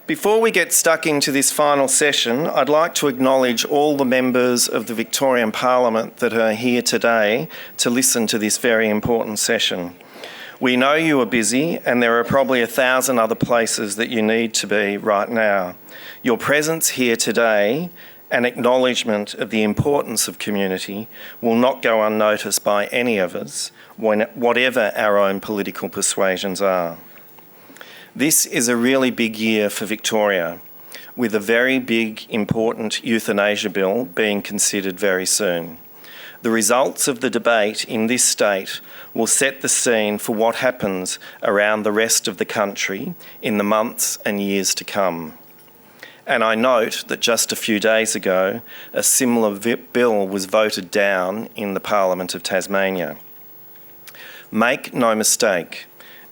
Before we get stuck into this final session, I'd like to acknowledge all the members of the Victorian Parliament that are here today to listen to this very important session. We know you are busy and there are probably 1,000 other places that you need to be right now. Your presence here today and acknowledgement of the importance of community will not go unnoticed by any of us, whatever our own political persuasions are. This is a really big year for Victoria, with a very big, important euthanasia bill being considered very soon. The results of the debate in this state will set the scene for what happens around the rest of the country in the months and years to come. And I note that just a few days ago, a similar bill was voted down in the Parliament of Tasmania. Make no mistake,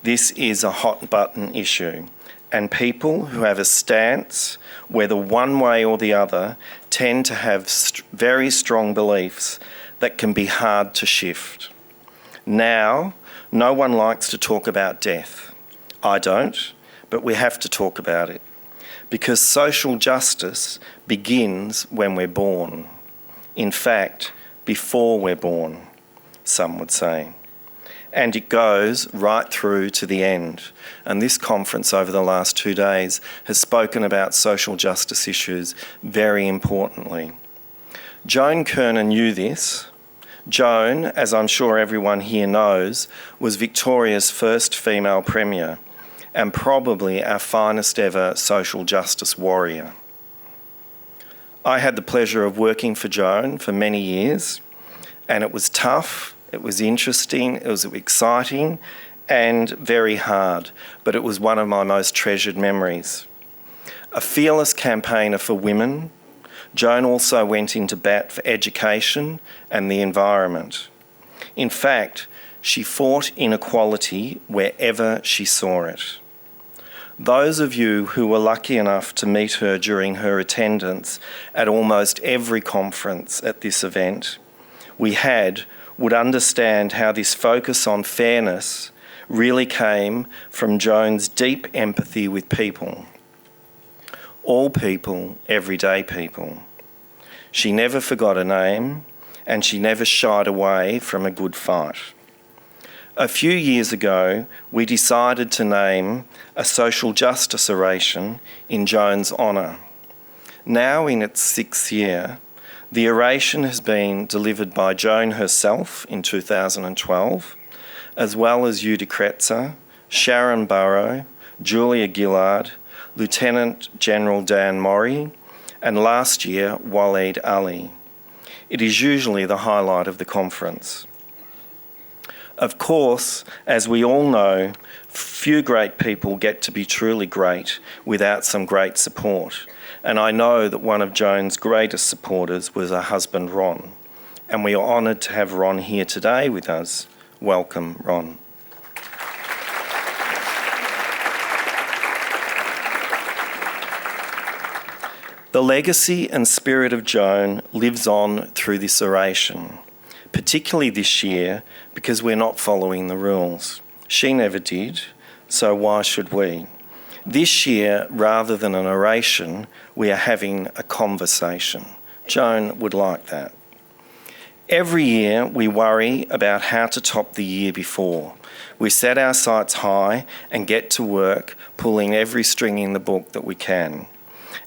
this is a hot button issue, and people who have a stance, whether one way or the other, tend to have very strong beliefs that can be hard to shift. Now, no one likes to talk about death. I don't, but we have to talk about it, because social justice begins when we're born. In fact, before we're born, some would say. And it goes right through to the end. And this conference over the last 2 days has spoken about social justice issues very importantly. Joan Kirner knew this. Joan, as I'm sure everyone here knows, was Victoria's first female Premier and probably our finest ever social justice warrior. I had the pleasure of working for Joan for many years, and it was tough. It was interesting, it was exciting and very hard, but it was one of my most treasured memories. A fearless campaigner for women, Joan also went into bat for education and the environment. In fact, she fought inequality wherever she saw it. Those of you who were lucky enough to meet her during her attendance at almost every conference at this event would understand how this focus on fairness really came from Joan's deep empathy with people. All people, everyday people. She never forgot a name, and she never shied away from a good fight. A few years ago, we decided to name a social justice oration in Joan's honour. Now in its 6th year, the oration has been delivered by Joan herself in 2012, as well as Judy Kretzer, Sharon Burrow, Julia Gillard, Lieutenant General Dan Mori, and last year, Waleed Ali. It is usually the highlight of the conference. Of course, as we all know, few great people get to be truly great without some great support. And I know that one of Joan's greatest supporters was her husband, Ron. And we are honoured to have Ron here today with us. Welcome, Ron. The legacy and spirit of Joan lives on through this oration, particularly this year because we're not following the rules. She never did, so why should we? This year, rather than an oration, we are having a conversation. Joan would like that. Every year, we worry about how to top the year before. We set our sights high and get to work, pulling every string in the book that we can.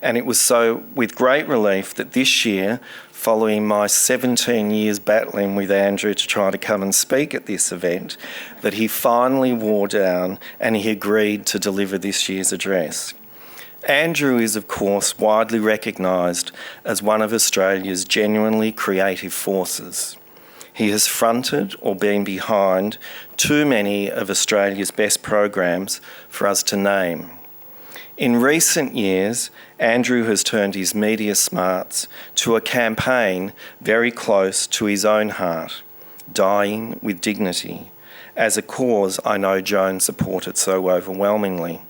And it was so with great relief that this year, following my 17 years battling with Andrew to try to come and speak at this event, that he finally wore down and he agreed to deliver this year's address. Andrew is, of course, widely recognised as one of Australia's genuinely creative forces. He has fronted or been behind too many of Australia's best programs for us to name. In recent years, Andrew has turned his media smarts to a campaign very close to his own heart, Dying with Dignity, as a cause I know Joan supported so overwhelmingly.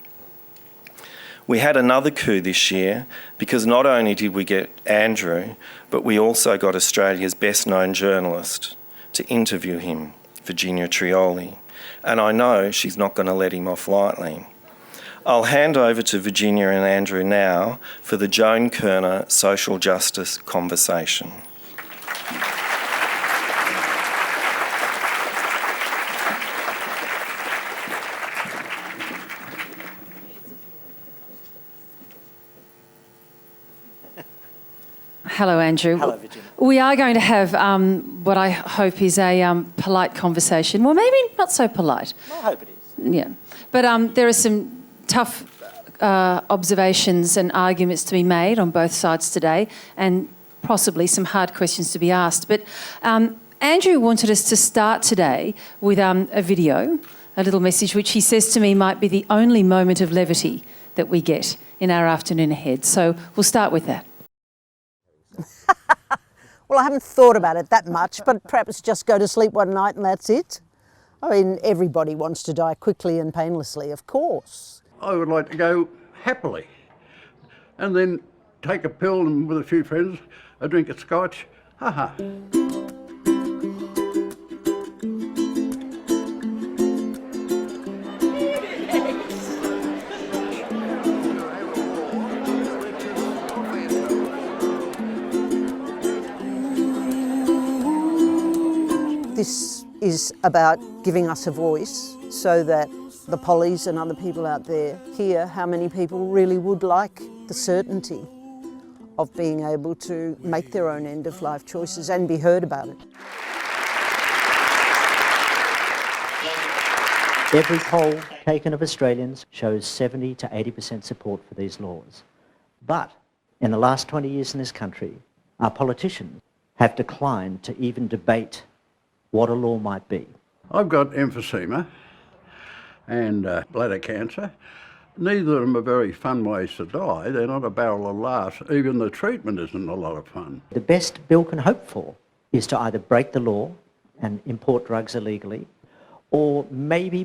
We had another coup this year because not only did we get Andrew, but we also got Australia's best-known journalist to interview him, Virginia Trioli, and I know she's not going to let him off lightly. I'll hand over to Virginia and Andrew now for the Joan Kerner Social Justice Conversation. Hello, Andrew. Hello, Virginia. We are going to have what I hope is a polite conversation. Well, maybe not so polite. I hope it is. Yeah. But there are some tough observations and arguments to be made on both sides today, and possibly some hard questions to be asked. But Andrew wanted us to start today with a video, a little message, which he says to me might be the only moment of levity that we get in our afternoon ahead. So we'll start with that. Well, I haven't thought about it that much, but perhaps just go to sleep one night and that's it. I mean, everybody wants to die quickly and painlessly, of course. I would like to go happily and then take a pill and with a few friends, a drink of scotch. Ha ha. This is about giving us a voice so that the pollies and other people out there hear how many people really would like the certainty of being able to make their own end-of-life choices and be heard about it. Every poll taken of Australians shows 70 to 80% support for these laws. But in the last 20 years in this country, our politicians have declined to even debate what a law might be. I've got emphysema and bladder cancer. Neither of them are very fun ways to die. They're not a barrel of laughs. Even the treatment isn't a lot of fun. The best Bill can hope for is to either break the law and import drugs illegally, or maybe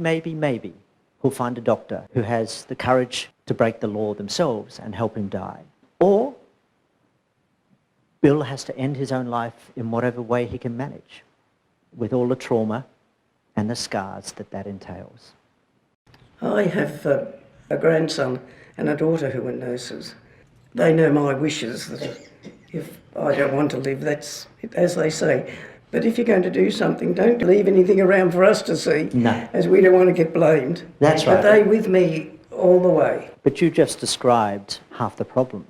he'll find a doctor who has the courage to break the law themselves and help him die. Or Bill has to end his own life in whatever way he can manage, with all the trauma and the scars that entails. I have a grandson and a daughter who are nurses. They know my wishes, that if I don't want to live, that's as they say. But if you're going to do something, don't leave anything around for us to see, no, as we don't want to get blamed. That's right. But they with me all the way. But you just described half the problem.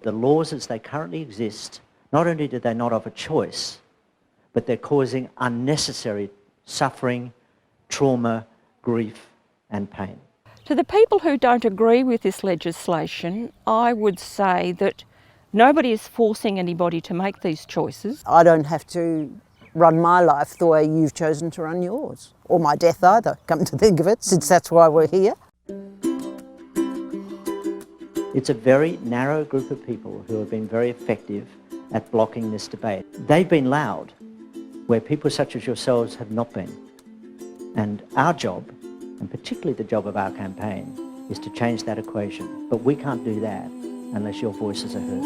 The laws as they currently exist, not only do they not offer choice, but they're causing unnecessary suffering, trauma, grief and pain. To the people who don't agree with this legislation, I would say that nobody is forcing anybody to make these choices. I don't have to run my life the way you've chosen to run yours, or my death either, come to think of it, since that's why we're here. It's a very narrow group of people who have been very effective at blocking this debate. They've been loud, where people such as yourselves have not been. And our job, and particularly the job of our campaign, is to change that equation. But we can't do that unless your voices are heard.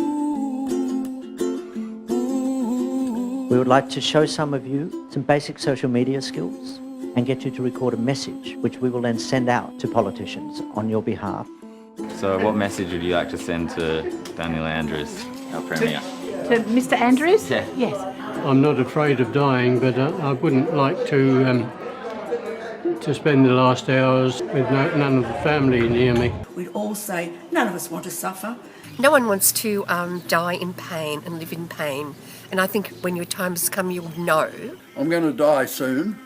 We would like to show some of you some basic social media skills and get you to record a message, which we will then send out to politicians on your behalf. So what message would you like to send to Daniel Andrews, our Premier? To Mr Andrews? Yeah. Yes. I'm not afraid of dying, but I wouldn't like to spend the last hours with none of the family near me. We'd all say none of us want to suffer. No one wants to die in pain and live in pain. And I think when your time has come, you'll know. I'm going to die soon,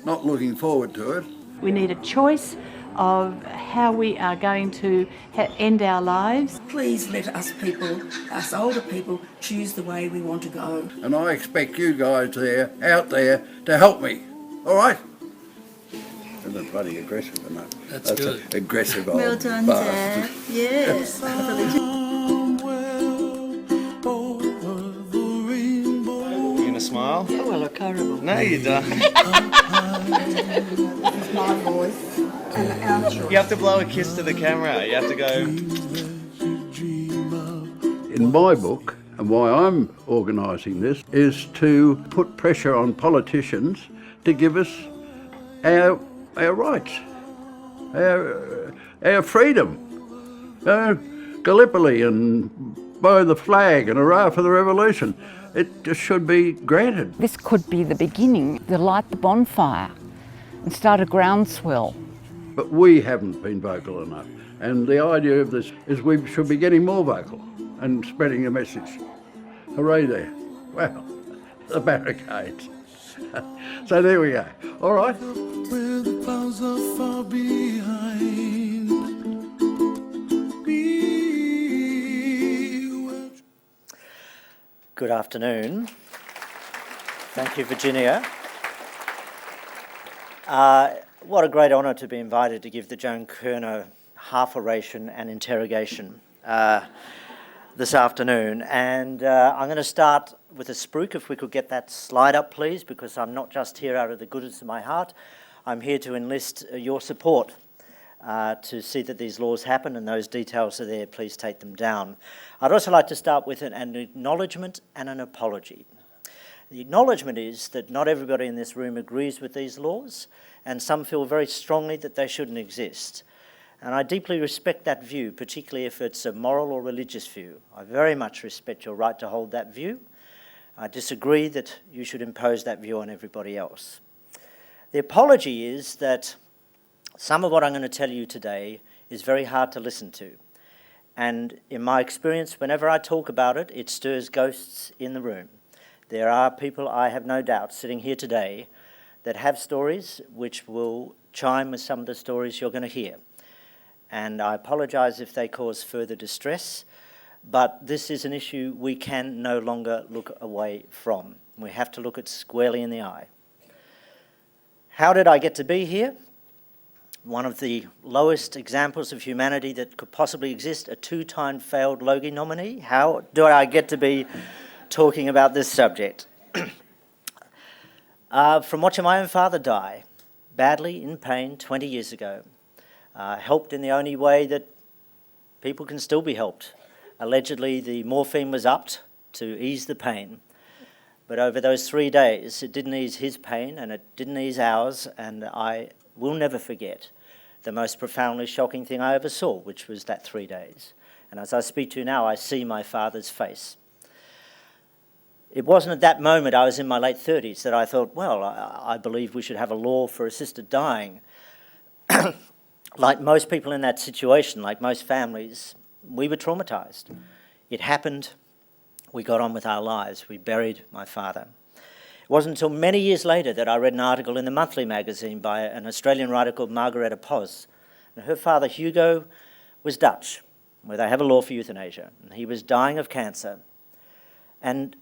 not looking forward to it. We need a choice of how we are going to end our lives. Please let us people, us older people, choose the way we want to go. And I expect you guys out there, to help me. All right? Isn't it bloody aggressive enough? That's good. Aggressive old Well done, bastard. Dad. Yes. You gonna smile? Oh, well, look horrible. No, you don't. This is my voice and our choice. You have to blow a kiss to the camera. You have to go. In my book, and why I'm organising this, is to put pressure on politicians to give us our rights. our freedom. Gallipoli and blow the flag and hurrah for the revolution. It just should be granted. This could be the beginning, to light the bonfire and start a groundswell. But we haven't been vocal enough. And the idea of this is we should be getting more vocal and spreading the message. Hooray there. Well, the barricades. So there we go. All right. Where the clouds are far behind. Good afternoon. Thank you, Virginia. What a great honour to be invited to give the Joan Kerner half oration and interrogation this afternoon. And I'm going to start with a spruik, if we could get that slide up, please, because I'm not just here out of the goodness of my heart. I'm here to enlist your support to see that these laws happen, and those details are there. Please take them down. I'd also like to start with an acknowledgement and an apology. The acknowledgement is that not everybody in this room agrees with these laws, and some feel very strongly that they shouldn't exist. And I deeply respect that view, particularly if it's a moral or religious view. I very much respect your right to hold that view. I disagree that you should impose that view on everybody else. The apology is that some of what I'm going to tell you today is very hard to listen to. And in my experience, whenever I talk about it, it stirs ghosts in the room. There are people, I have no doubt, sitting here today that have stories which will chime with some of the stories you're going to hear. And I apologise if they cause further distress, but this is an issue we can no longer look away from. We have to look it squarely in the eye. How did I get to be here? One of the lowest examples of humanity that could possibly exist, a two-time failed Logie nominee. How do I get to be talking about this subject? From watching my own father die, badly in pain 20 years ago, helped in the only way that people can still be helped. Allegedly, the morphine was upped to ease the pain. But over those 3 days, it didn't ease his pain and it didn't ease ours, and I will never forget the most profoundly shocking thing I ever saw, which was that 3 days. And as I speak to you now, I see my father's face. It wasn't at that moment, I was in my late 30s, that I thought, well, I believe we should have a law for assisted dying. Like most people in that situation, like most families, we were traumatised. It happened, we got on with our lives, we buried my father. It wasn't until many years later that I read an article in the Monthly magazine by an Australian writer called Margareta Pos. And her father, Hugo, was Dutch, where they have a law for euthanasia. And he was dying of cancer. And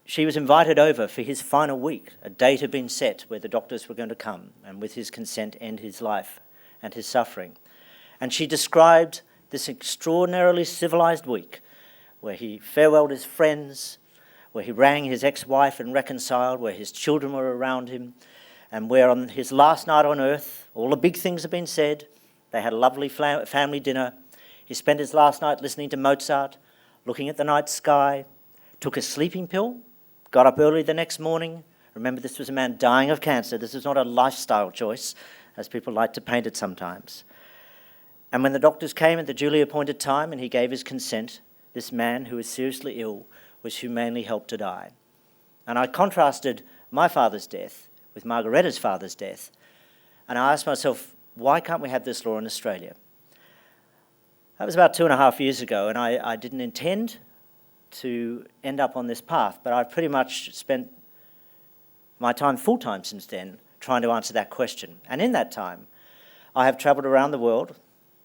she was invited over for his final week. A date had been set where the doctors were going to come and with his consent end his life and his suffering. And she described this extraordinarily civilised week where he farewelled his friends, where he rang his ex-wife and reconciled, where his children were around him, and where on his last night on earth, all the big things had been said. They had a lovely family dinner. He spent his last night listening to Mozart, looking at the night sky, took a sleeping pill, got up early the next morning. Remember, this was a man dying of cancer. This is not a lifestyle choice, as people like to paint it sometimes. And when the doctors came at the duly appointed time and he gave his consent, this man who was seriously ill was humanely helped to die. And I contrasted my father's death with Margareta's father's death, and I asked myself, why can't we have this law in Australia? That was about 2.5 years ago, and I didn't intend to end up on this path, but I've pretty much spent my time full-time since then trying to answer that question. And in that time, I have travelled around the world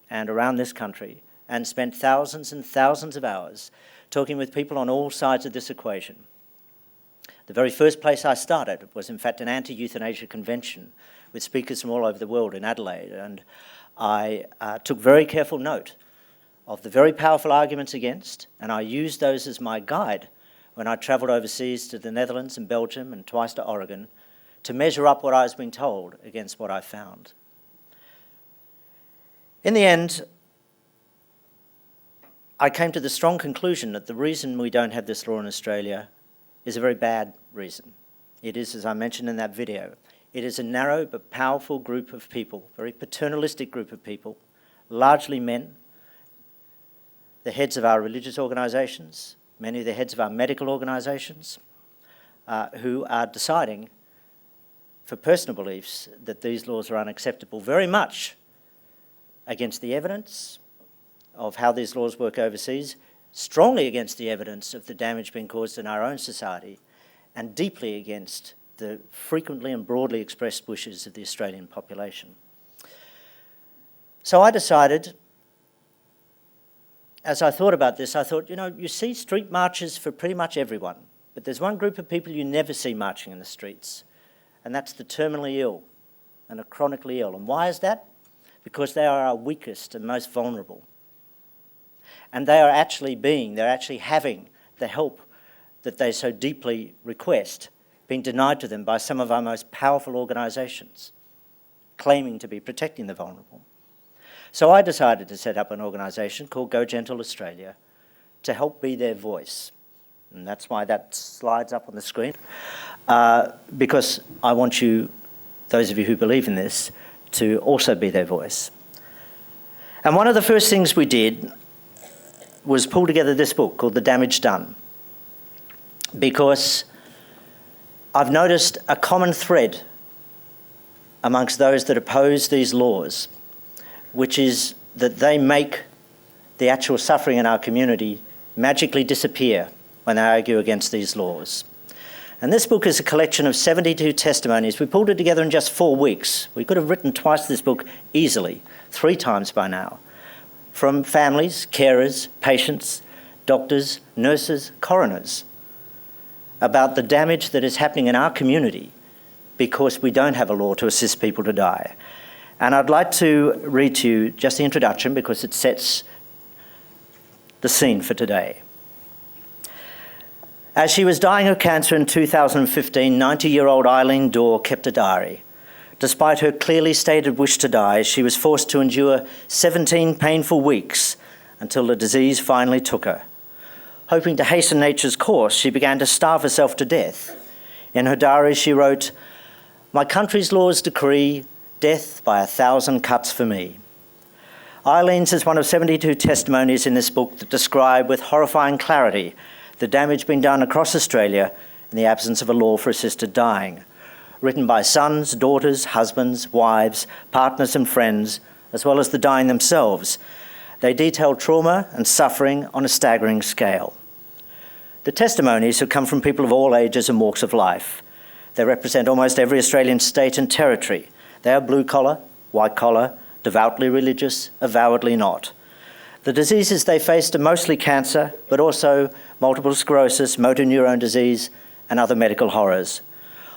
and around this country and spent thousands and thousands of hours talking with people on all sides of this equation. The very first place I started was, in fact, an anti-euthanasia convention with speakers from all over the world in Adelaide, and I took very careful note of the very powerful arguments against, and I used those as my guide when I travelled overseas to the Netherlands and Belgium and twice to Oregon to measure up what I was being told against what I found. In the end, I came to the strong conclusion that the reason we don't have this law in Australia is a very bad reason. It is, as I mentioned in that video, It is a narrow but powerful group of people, very paternalistic group of people, largely men, the heads of our religious organisations, many of the heads of our medical organisations, who are deciding for personal beliefs that these laws are unacceptable, very much against the evidence of how these laws work overseas, strongly against the evidence of the damage being caused in our own society, and deeply against the frequently and broadly expressed wishes of the Australian population. So I decided, as I thought about this, I thought, you see street marches for pretty much everyone, but there's one group of people you never see marching in the streets, and that's the terminally ill and the chronically ill. And why is that? Because they are our weakest and most vulnerable. And they're actually having the help that they so deeply request being denied to them by some of our most powerful organisations, claiming to be protecting the vulnerable. So I decided to set up an organisation called Go Gentle Australia to help be their voice. And that's why that slide's up on the screen, because I want you, those of you who believe in this, to also be their voice. And one of the first things we did was pull together this book called The Damage Done, because I've noticed a common thread amongst those that oppose these laws, which is that they make the actual suffering in our community magically disappear when they argue against these laws. And this book is a collection of 72 testimonies. We pulled it together in just 4 weeks. We could have written twice this book easily, 3 times by now, from families, carers, patients, doctors, nurses, coroners, about the damage that is happening in our community because we don't have a law to assist people to die. And I'd like to read to you just the introduction because it sets the scene for today. As she was dying of cancer in 2015, 90-year-old Eileen Dorr kept a diary. Despite her clearly stated wish to die, she was forced to endure 17 painful weeks until the disease finally took her. Hoping to hasten nature's course, she began to starve herself to death. In her diary, she wrote, "My country's laws decree death by 1,000 cuts for me." Eileen's is one of 72 testimonies in this book that describe with horrifying clarity the damage being done across Australia in the absence of a law for assisted dying, written by sons, daughters, husbands, wives, partners and friends, as well as the dying themselves. They detail trauma and suffering on a staggering scale. The testimonies have come from people of all ages and walks of life. They represent almost every Australian state and territory. They are blue-collar, white-collar, devoutly religious, avowedly not. The diseases they faced are mostly cancer, but also multiple sclerosis, motor neurone disease, and other medical horrors.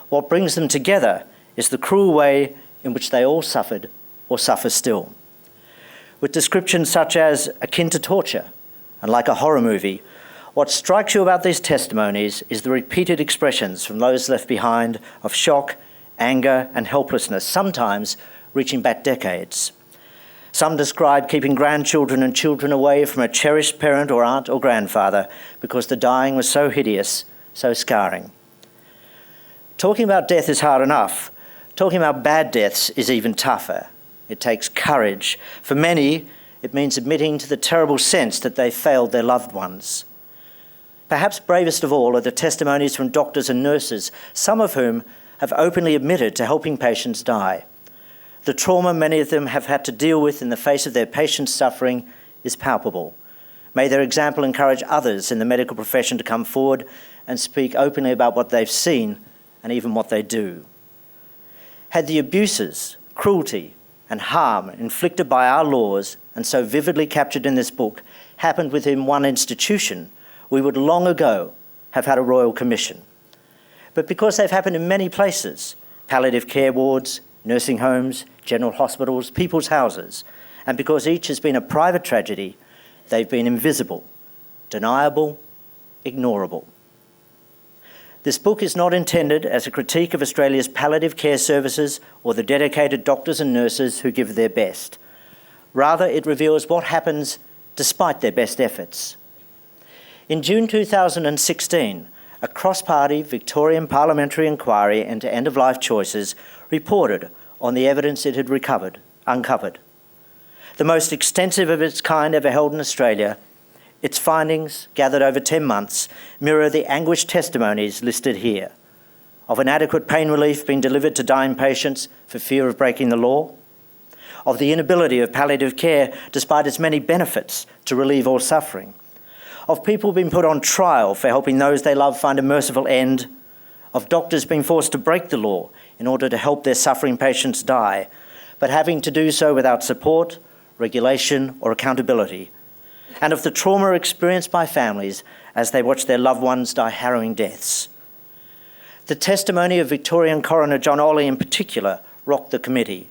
What brings them together is the cruel way in which they all suffered or suffer still. With descriptions such as akin to torture and like a horror movie, what strikes you about these testimonies is the repeated expressions from those left behind of shock, anger and helplessness, sometimes reaching back decades. Some describe keeping grandchildren and children away from a cherished parent or aunt or grandfather because the dying was so hideous, so scarring. Talking about death is hard enough. Talking about bad deaths is even tougher. It takes courage. For many, it means admitting to the terrible sense that they failed their loved ones. Perhaps bravest of all are the testimonies from doctors and nurses, some of whom have openly admitted to helping patients die. The trauma many of them have had to deal with in the face of their patients' suffering is palpable. May their example encourage others in the medical profession to come forward and speak openly about what they've seen and even what they do. Had the abuses, cruelty, and harm inflicted by our laws, and so vividly captured in this book, happened within one institution, we would long ago have had a royal commission. But because they've happened in many places, palliative care wards, nursing homes, general hospitals, people's houses, and because each has been a private tragedy, they've been invisible, deniable, ignorable. This book is not intended as a critique of Australia's palliative care services or the dedicated doctors and nurses who give their best. Rather, it reveals what happens despite their best efforts. In June 2016, a cross-party Victorian parliamentary inquiry into end-of-life choices reported on the evidence it had uncovered. The most extensive of its kind ever held in Australia, its findings, gathered over 10 months, mirror the anguished testimonies listed here of inadequate pain relief being delivered to dying patients for fear of breaking the law, of the inability of palliative care, despite its many benefits, to relieve all suffering, of people being put on trial for helping those they love find a merciful end, of doctors being forced to break the law in order to help their suffering patients die, but having to do so without support, regulation, or accountability, and of the trauma experienced by families as they watch their loved ones die harrowing deaths. The testimony of Victorian Coroner John Olley in particular rocked the committee.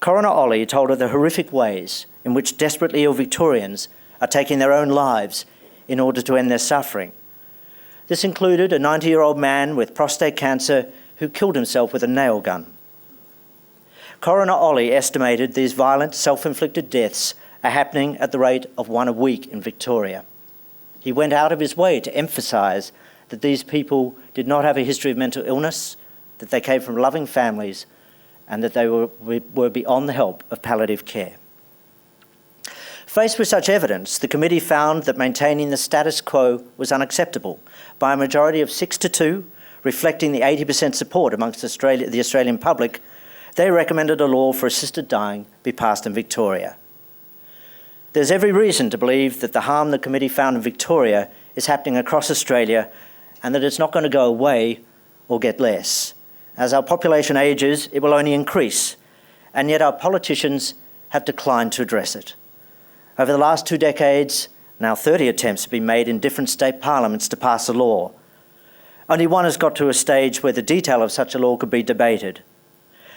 Coroner Olley told of the horrific ways in which desperately ill Victorians are taking their own lives in order to end their suffering. This included a 90-year-old man with prostate cancer who killed himself with a nail gun. Coroner Olley estimated these violent, self-inflicted deaths are happening at the rate of 1 a week in Victoria. He went out of his way to emphasise that these people did not have a history of mental illness, that they came from loving families, and that they were beyond the help of palliative care. Faced with such evidence, the committee found that maintaining the status quo was unacceptable by a majority of 6-2, reflecting the 80% support amongst the Australian public. They recommended a law for assisted dying be passed in Victoria. There's every reason to believe that the harm the committee found in Victoria is happening across Australia and that it's not going to go away or get less. As our population ages, it will only increase, and yet our politicians have declined to address it. Over the last 2 decades, now 30 attempts have been made in different state parliaments to pass a law. Only one has got to a stage where the detail of such a law could be debated.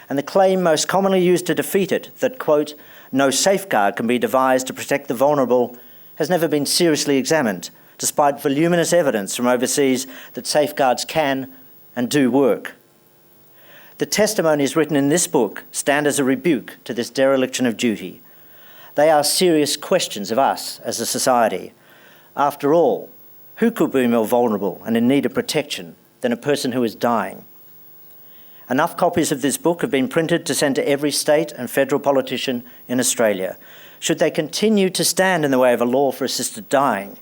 And the claim most commonly used to defeat it, that, quote, no safeguard can be devised to protect the vulnerable, has never been seriously examined, despite voluminous evidence from overseas that safeguards can and do work. The testimonies written in this book stand as a rebuke to this dereliction of duty. They are serious questions of us as a society. After all, who could be more vulnerable and in need of protection than a person who is dying? Enough copies of this book have been printed to send to every state and federal politician in Australia. Should they continue to stand in the way of a law for assisted dying,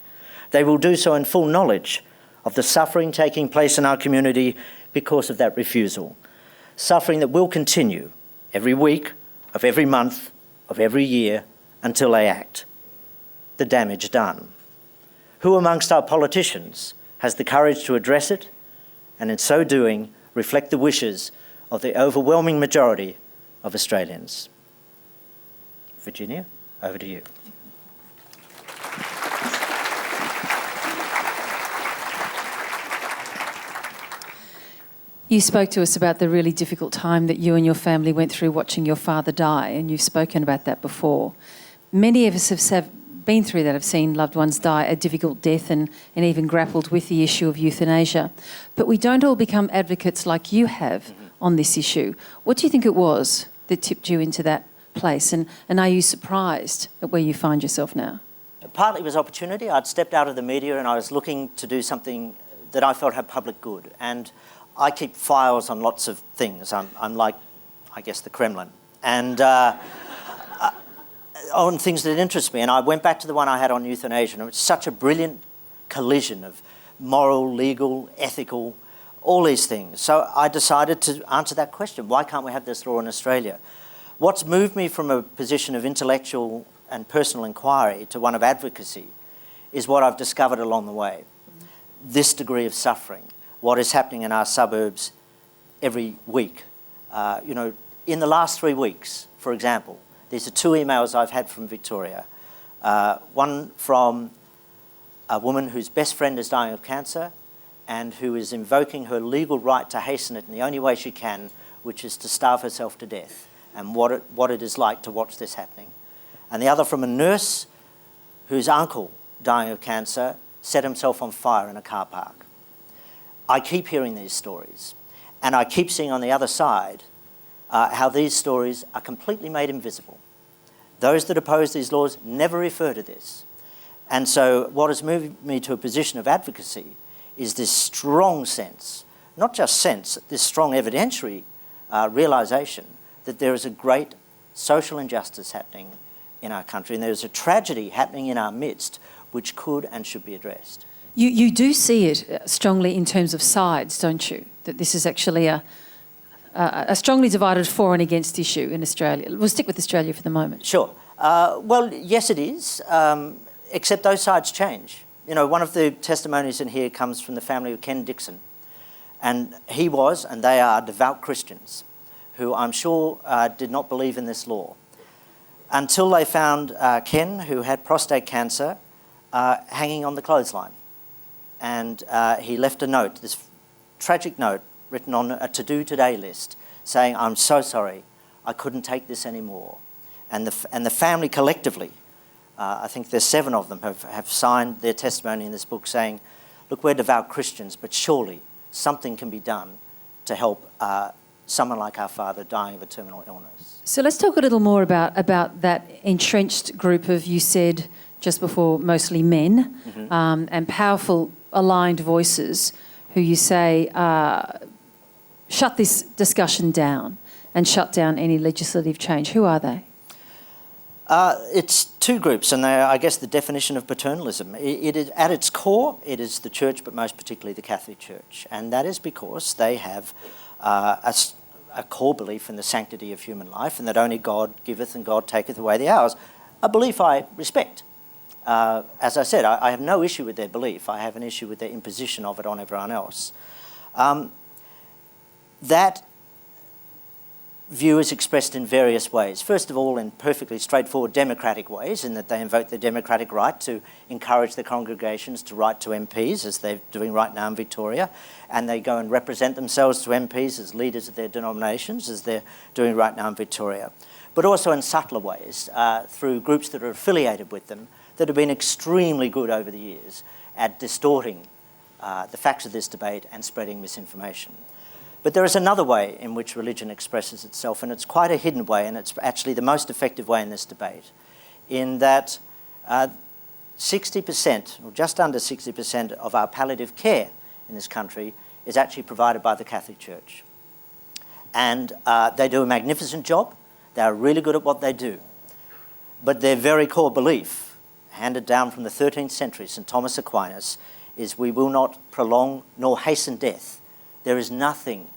they will do so in full knowledge of the suffering taking place in our community because of that refusal. Suffering that will continue every week, of every month, of every year, until they act. The damage done. Who amongst our politicians has the courage to address it, and in so doing, reflect the wishes of the overwhelming majority of Australians? Virginia, over to you. You spoke to us about the really difficult time that you and your family went through watching your father die, and you've spoken about that before. Many of us have been through that, have seen loved ones die a difficult death and even grappled with the issue of euthanasia. But we don't all become advocates like you have on this issue. What do you think it was that tipped you into that place, and are you surprised at where you find yourself now? Partly it was opportunity. I'd stepped out of the media and I was looking to do something that I felt had public good. And I keep files on lots of things. I'm like, I guess, the Kremlin. And on things that interest me. And I went back to the one I had on euthanasia, and it was such a brilliant collision of moral, legal, ethical, all these things. So I decided to answer that question. Why can't we have this law in Australia? What's moved me from a position of intellectual and personal inquiry to one of advocacy is what I've discovered along the way. This degree of suffering, what is happening in our suburbs every week. In the last 3 weeks, for example, these are 2 emails I've had from Victoria. One from a woman whose best friend is dying of cancer and who is invoking her legal right to hasten it in the only way she can, which is to starve herself to death, and what it is like to watch this happening. And the other from a nurse whose uncle, dying of cancer, set himself on fire in a car park. I keep hearing these stories, and I keep seeing on the other side how these stories are completely made invisible. Those that oppose these laws never refer to this. And so what has moved me to a position of advocacy is this strong sense, not just sense, this strong evidentiary realisation that there is a great social injustice happening in our country, and there is a tragedy happening in our midst which could and should be addressed. You do see it strongly in terms of sides, don't you? That this is actually a strongly divided for and against issue in Australia. We'll stick with Australia for the moment. Sure. Well, yes, it is, except those sides change. You know, one of the testimonies in here comes from the family of Ken Dixon, and he was, and they are, devout Christians who I'm sure did not believe in this law until they found Ken, who had prostate cancer, hanging on the clothesline. And he left a note, this tragic note, written on a to-do today list, saying, "I'm so sorry, I couldn't take this anymore." And the family collectively, I think there's 7 of them, have signed their testimony in this book saying, look, we're devout Christians, but surely something can be done to help someone like our father dying of a terminal illness. So let's talk a little more about that entrenched group of, you said just before, mostly men, and powerful aligned voices who you say shut this discussion down and shut down any legislative change. Who are they? It's 2 groups, and they're, I guess, the definition of paternalism. It is, at its core, it is the Church, but most particularly the Catholic Church. And that is because they have a core belief in the sanctity of human life and that only God giveth and God taketh away the hours, a belief I respect. As I said, I have no issue with their belief. I have an issue with their imposition of it on everyone else. That view is expressed in various ways. First of all, in perfectly straightforward democratic ways, in that they invoke their democratic right to encourage their congregations to write to MPs, as they're doing right now in Victoria, and they go and represent themselves to MPs as leaders of their denominations, as they're doing right now in Victoria. But also in subtler ways, through groups that are affiliated with them, that have been extremely good over the years at distorting the facts of this debate and spreading misinformation. But there is another way in which religion expresses itself, and it's quite a hidden way, and it's actually the most effective way in this debate, in that 60%, or just under 60% of our palliative care in this country is actually provided by the Catholic Church. And they do a magnificent job. They're really good at what they do. But their very core belief, handed down from the 13th century, St. Thomas Aquinas, is we will not prolong nor hasten death. There is nothing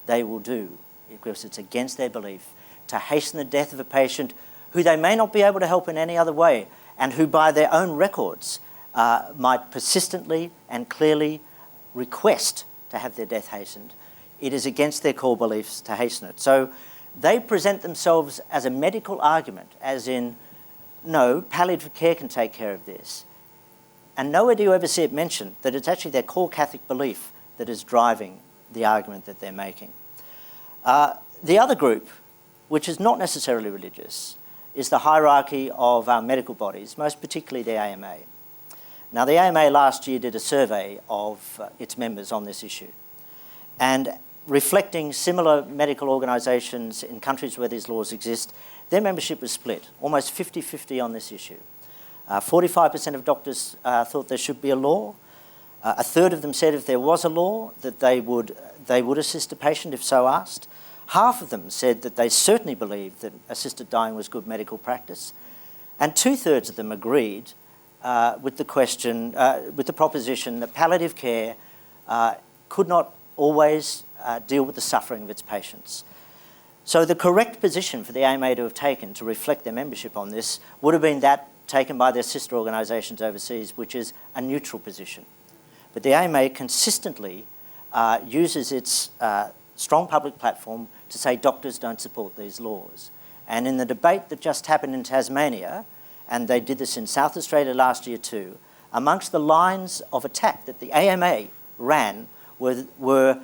they will do, because it's against their belief, to hasten the death of a patient who they may not be able to help in any other way, and who by their own records might persistently and clearly request to have their death hastened. It is against their core beliefs to hasten it. So they present themselves as a medical argument, as in, no, palliative care can take care of this. And nowhere do you ever see it mentioned that it's actually their core Catholic belief that is driving the argument that they're making. The other group, which is not necessarily religious, is the hierarchy of our medical bodies, most particularly the AMA. Now, the AMA last year did a survey of its members on this issue, and reflecting similar medical organisations in countries where these laws exist, their membership was split, almost 50-50 on this issue. 45% of doctors thought there should be a law. A third of them said if there was a law that they would assist a patient if so asked. Half of them said that they certainly believed that assisted dying was good medical practice. And 2/3 of them agreed with the proposition that palliative care could not always deal with the suffering of its patients. So the correct position for the AMA to have taken to reflect their membership on this would have been that taken by their sister organisations overseas, which is a neutral position. But the AMA consistently uses its strong public platform to say doctors don't support these laws. And in the debate that just happened in Tasmania, and they did this in South Australia last year too, amongst the lines of attack that the AMA ran were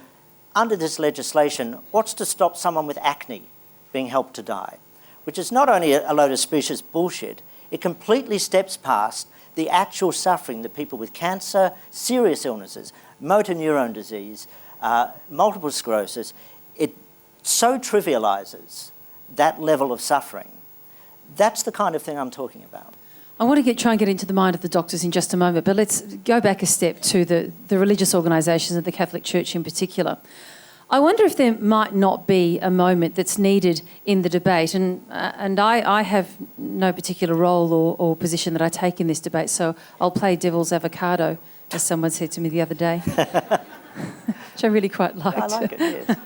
under this legislation, what's to stop someone with acne being helped to die? Which is not only a load of specious bullshit, it completely steps past the actual suffering that people with cancer, serious illnesses, motor neurone disease, multiple sclerosis, it so trivialises that level of suffering. That's the kind of thing I'm talking about. I want to try and get into the mind of the doctors in just a moment, but let's go back a step to the religious organisations and the Catholic Church in particular. I wonder if there might not be a moment that's needed in the debate, and I have no particular role or position that I take in this debate, so I'll play devil's avocado, as someone said to me the other day, which I really quite liked. I like it, yes.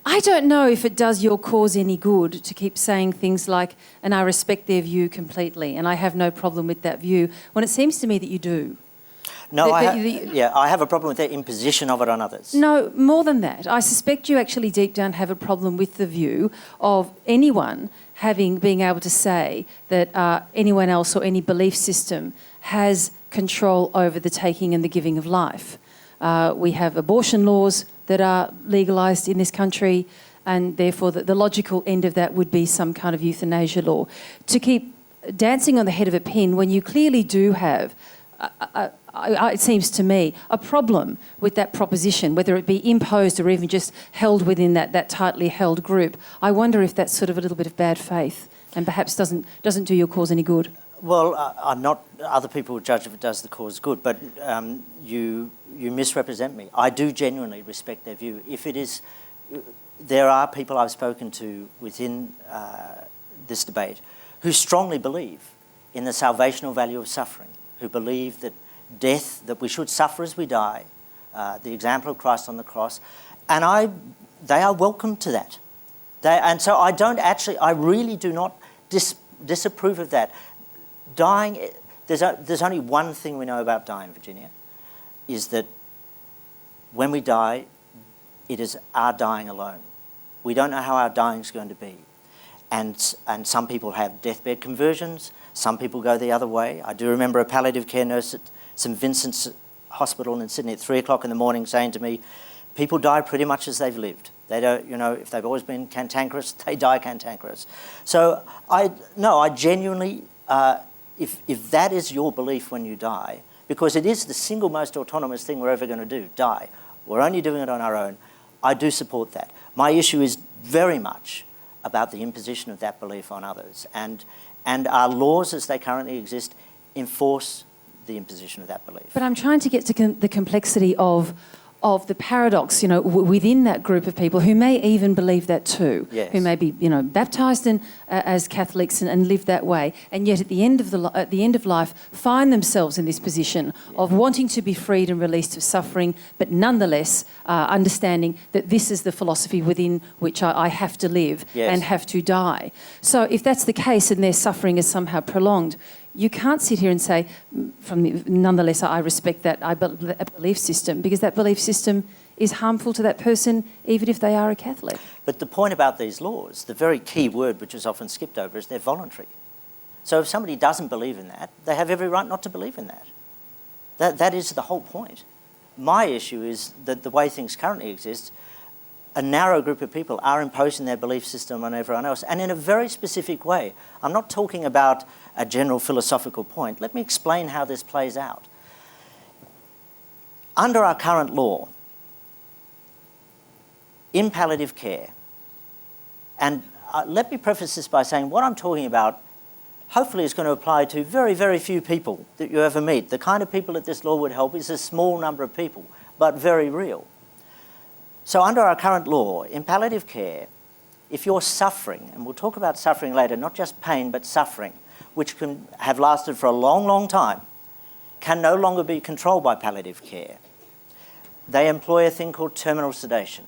I don't know if it does your cause any good to keep saying things like, and I respect their view completely, and I have no problem with that view, when it seems to me that you do. No, I have a problem with their imposition of it on others. No, more than that. I suspect you actually deep down have a problem with the view of anyone being able to say that anyone else or any belief system has control over the taking and the giving of life. We have abortion laws that are legalised in this country, and therefore the logical end of that would be some kind of euthanasia law. To keep dancing on the head of a pin when you clearly do have it seems to me, a problem with that proposition, whether it be imposed or even just held within that tightly held group. I wonder if that's sort of a little bit of bad faith and perhaps doesn't do your cause any good. Well, I'm not. Other people will judge if it does the cause good, but you misrepresent me. I do genuinely respect their view. If it is, there are people I've spoken to within this debate who strongly believe in the salvational value of suffering, who believe that death, that we should suffer as we die, the example of Christ on the cross, and they are welcome to that. And so I really do not disapprove of that. Dying, there's only one thing we know about dying, Virginia, is that when we die, it is our dying alone. We don't know how our dying is going to be. And some people have deathbed conversions, some people go the other way. I do remember a palliative care nurse at St Vincent's Hospital in Sydney at 3 o'clock in the morning saying to me, people die pretty much as they've lived. They don't, if they've always been cantankerous, they die cantankerous. So I genuinely, if that is your belief when you die, because it is the single most autonomous thing we're ever going to do, die. We're only doing it on our own. I do support that. My issue is very much about the imposition of that belief on others. And our laws as they currently exist enforce the imposition of that belief. But I'm trying to get to the complexity of the paradox, within that group of people who may even believe that too, yes. Who may be, baptised as Catholics and live that way, and yet at the end of life find themselves in this position of wanting to be freed and released of suffering, but nonetheless understanding that this is the philosophy within which I have to live yes. and have to die. So if that's the case and their suffering is somehow prolonged, you can't sit here and say, nonetheless, I respect that belief system, because that belief system is harmful to that person, even if they are a Catholic. But the point about these laws, the very key word which is often skipped over, is they're voluntary. So if somebody doesn't believe in that, they have every right not to believe in that. That is the whole point. My issue is that the way things currently exist, a narrow group of people are imposing their belief system on everyone else, and in a very specific way. I'm not talking about a general philosophical point. Let me explain how this plays out. Under our current law, in palliative care, and let me preface this by saying what I'm talking about hopefully is going to apply to very, very few people that you ever meet. The kind of people that this law would help is a small number of people, but very real. So under our current law, in palliative care, if you're suffering, and we'll talk about suffering later, not just pain, but suffering, which can have lasted for a long, long time, can no longer be controlled by palliative care. They employ a thing called terminal sedation.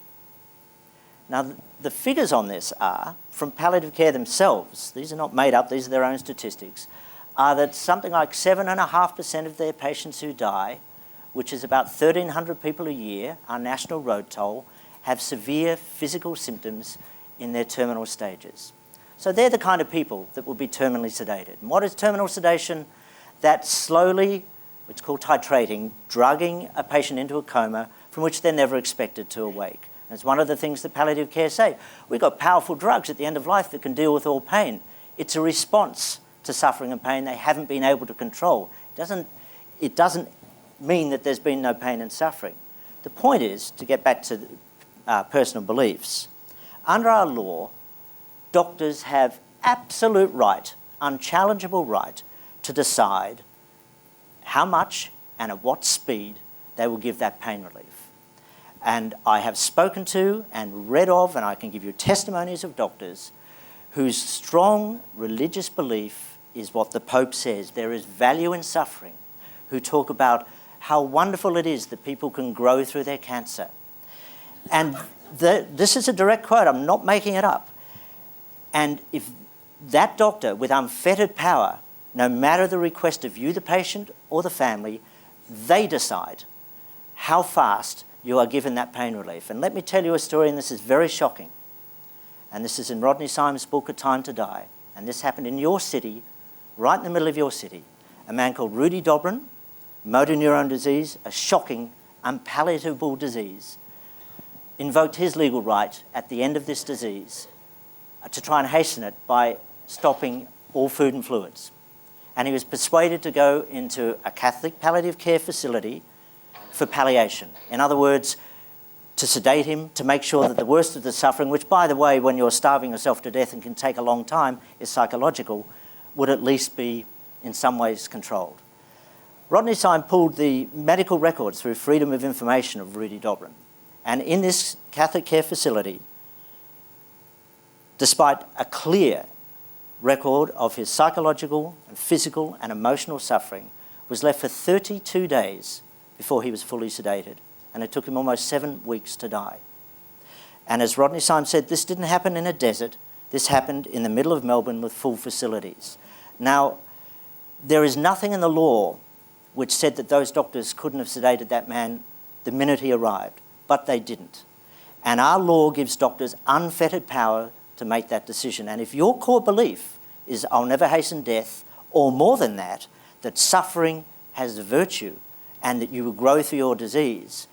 Now, the figures on this are, from palliative care themselves, these are not made up, these are their own statistics, are that something like 7.5% of their patients who die, which is about 1,300 people a year, our national road toll, have severe physical symptoms in their terminal stages. So they're the kind of people that will be terminally sedated. And what is terminal sedation? That slowly, it's called titrating, drugging a patient into a coma from which they're never expected to awake. And it's one of the things that palliative care say. We've got powerful drugs at the end of life that can deal with all pain. It's a response to suffering and pain they haven't been able to control. It doesn't mean that there's been no pain and suffering. The point is, to get back to personal beliefs, under our law, doctors have absolute right, unchallengeable right, to decide how much and at what speed they will give that pain relief. And I have spoken to and read of, and I can give you testimonies of doctors whose strong religious belief is what the Pope says. There is value in suffering, who talk about how wonderful it is that people can grow through their cancer. And this is a direct quote, I'm not making it up. And if that doctor with unfettered power, no matter the request of you, the patient, or the family, they decide how fast you are given that pain relief. And let me tell you a story, and this is very shocking. And this is in Rodney Syme's book, A Time to Die. And this happened in your city, right in the middle of your city. A man called Rudy Dobrin, motor neuron disease, a shocking, unpalatable disease, invoked his legal right at the end of this disease to try and hasten it by stopping all food and fluids. And he was persuaded to go into a Catholic palliative care facility for palliation. In other words, to sedate him, to make sure that the worst of the suffering, which, by the way, when you're starving yourself to death and can take a long time, is psychological, would at least be in some ways controlled. Rodney Syme pulled the medical records through Freedom of Information of Rudy Dobrin. And in this Catholic care facility, despite a clear record of his psychological and physical and emotional suffering, was left for 32 days before he was fully sedated. And it took him almost 7 weeks to die. And as Rodney Syme said, this didn't happen in a desert. This happened in the middle of Melbourne with full facilities. Now, there is nothing in the law which said that those doctors couldn't have sedated that man the minute he arrived, but they didn't. And our law gives doctors unfettered power to make that decision. And if your core belief is, I'll never hasten death, or more than that suffering has virtue and that you will grow through your disease,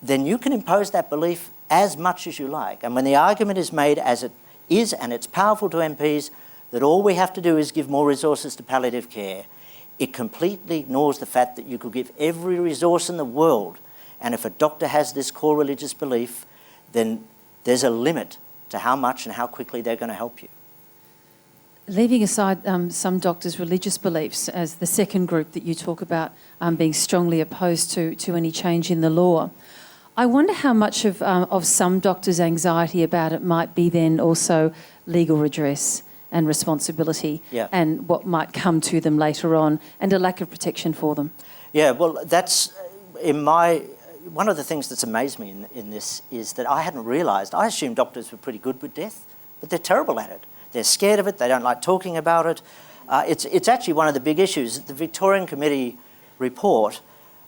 then you can impose that belief as much as you like. And when the argument is made, as it is, and it's powerful to MPs, that all we have to do is give more resources to palliative care, it completely ignores the fact that you could give every resource in the world, and if a doctor has this core religious belief, then there's a limit to how much and how quickly they're going to help you. Leaving aside some doctors' religious beliefs as the second group that you talk about being strongly opposed to any change in the law, I wonder how much of some doctors' anxiety about it might be then also legal redress and responsibility, and what might come to them later on, and a lack of protection for them. Yeah, well, that's one of the things that's amazed me in this is that I hadn't realised. I assumed doctors were pretty good with death, but they're terrible at it. They're scared of it. They don't like talking about it. It's actually one of the big issues. The Victorian Committee report,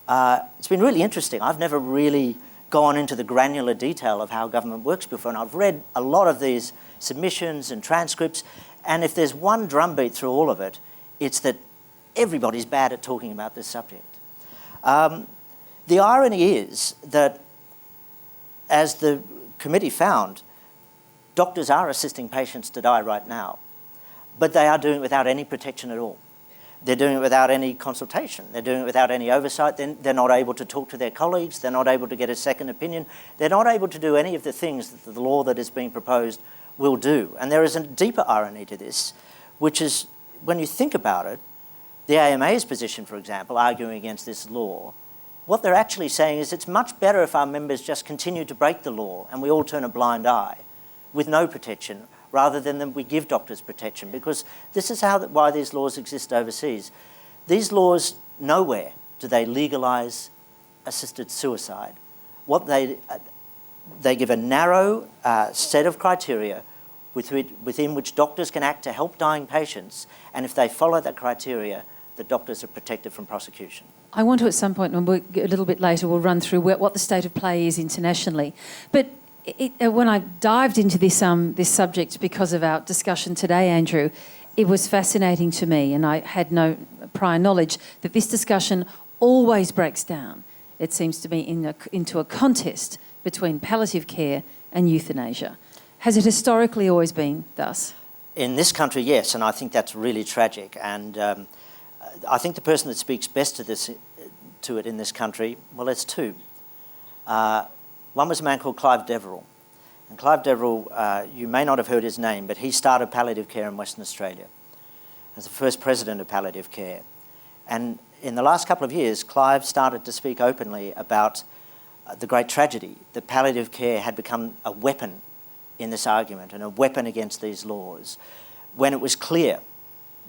it's been really interesting. I've never really gone into the granular detail of how government works before, and I've read a lot of these submissions and transcripts, and if there's one drumbeat through all of it, it's that everybody's bad at talking about this subject. The irony is that, as the committee found, doctors are assisting patients to die right now, but they are doing it without any protection at all. They're doing it without any consultation. They're doing it without any oversight. They're not able to talk to their colleagues. They're not able to get a second opinion. They're not able to do any of the things that the law that is being proposed will do. And there is a deeper irony to this, which is, when you think about it, the AMA's position, for example, arguing against this law, what they're actually saying is it's much better if our members just continue to break the law and we all turn a blind eye with no protection, rather than that we give doctors protection, because this is why these laws exist overseas. These laws, nowhere do they legalise assisted suicide. What they give a narrow set of criteria within which doctors can act to help dying patients, and if they follow that criteria, the doctors are protected from prosecution. I want to, at some point, and a little bit later, we'll run through what the state of play is internationally. But when I dived into this subject because of our discussion today, Andrew, it was fascinating to me, and I had no prior knowledge that this discussion always breaks down, it seems to me, into a contest between palliative care and euthanasia. Has it historically always been thus? In this country, yes, and I think that's really tragic. And I think the person that speaks best to it in this country, well, there's two. One was a man called Clive Deverell. And Clive Deverell, you may not have heard his name, but he started palliative care in Western Australia as the first president of palliative care. And in the last couple of years, Clive started to speak openly about the great tragedy that palliative care had become a weapon in this argument and a weapon against these laws, when it was clear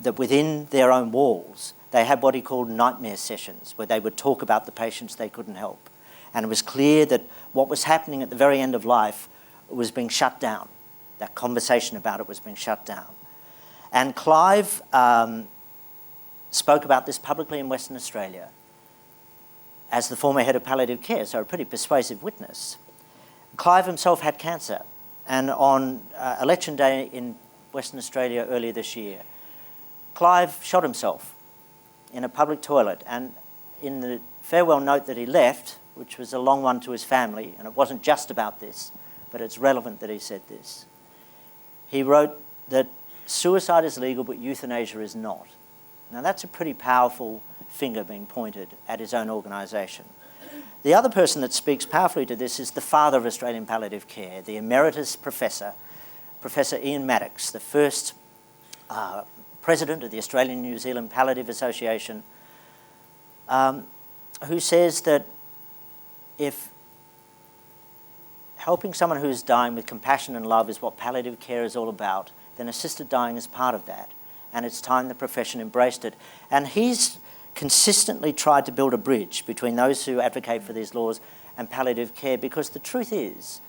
that within their own walls they had what he called nightmare sessions, where they would talk about the patients they couldn't help. And it was clear that what was happening at the very end of life was being shut down. That conversation about it was being shut down. And Clive spoke about this publicly in Western Australia as the former head of palliative care, so a pretty persuasive witness. Clive himself had cancer, and on election day in Western Australia earlier this year, Clive shot himself in a public toilet, and in the farewell note that he left, which was a long one to his family, and it wasn't just about this, but it's relevant that he said this, he wrote that suicide is legal but euthanasia is not. Now that's a pretty powerful finger being pointed at his own organisation. The other person that speaks powerfully to this is the father of Australian palliative care, the emeritus professor, Professor Ian Maddox, the first president of the Australian New Zealand Palliative Association, who says that if helping someone who is dying with compassion and love is what palliative care is all about, then assisted dying is part of that. And it's time the profession embraced it. And he's consistently tried to build a bridge between those who advocate for these laws and palliative care, because the truth is,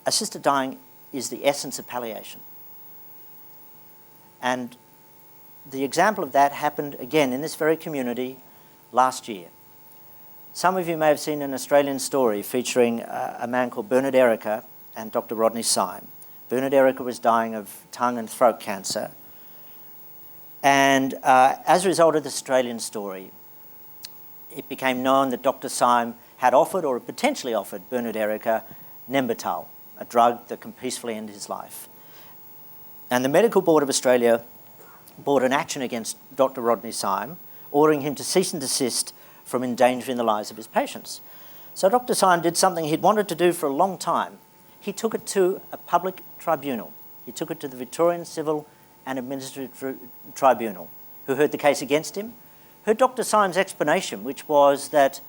assisted dying is the essence of palliation. And the example of that happened again in this very community last year. Some of you may have seen an Australian story featuring a man called Bernard Erica and Dr. Rodney Syme. Bernard Erica was dying of tongue and throat cancer. And as a result of the Australian story, it became known that Dr. Syme had offered or potentially offered Bernard Erica Nembutal, a drug that can peacefully end his life. And the Medical Board of Australia brought an action against Dr. Rodney Syme, ordering him to cease and desist from endangering the lives of his patients. So Dr. Syme did something he'd wanted to do for a long time. He took it to a public tribunal. He took it to the Victorian Civil and Administrative Tribunal, who heard the case against him, heard Dr. Syme's explanation, which was that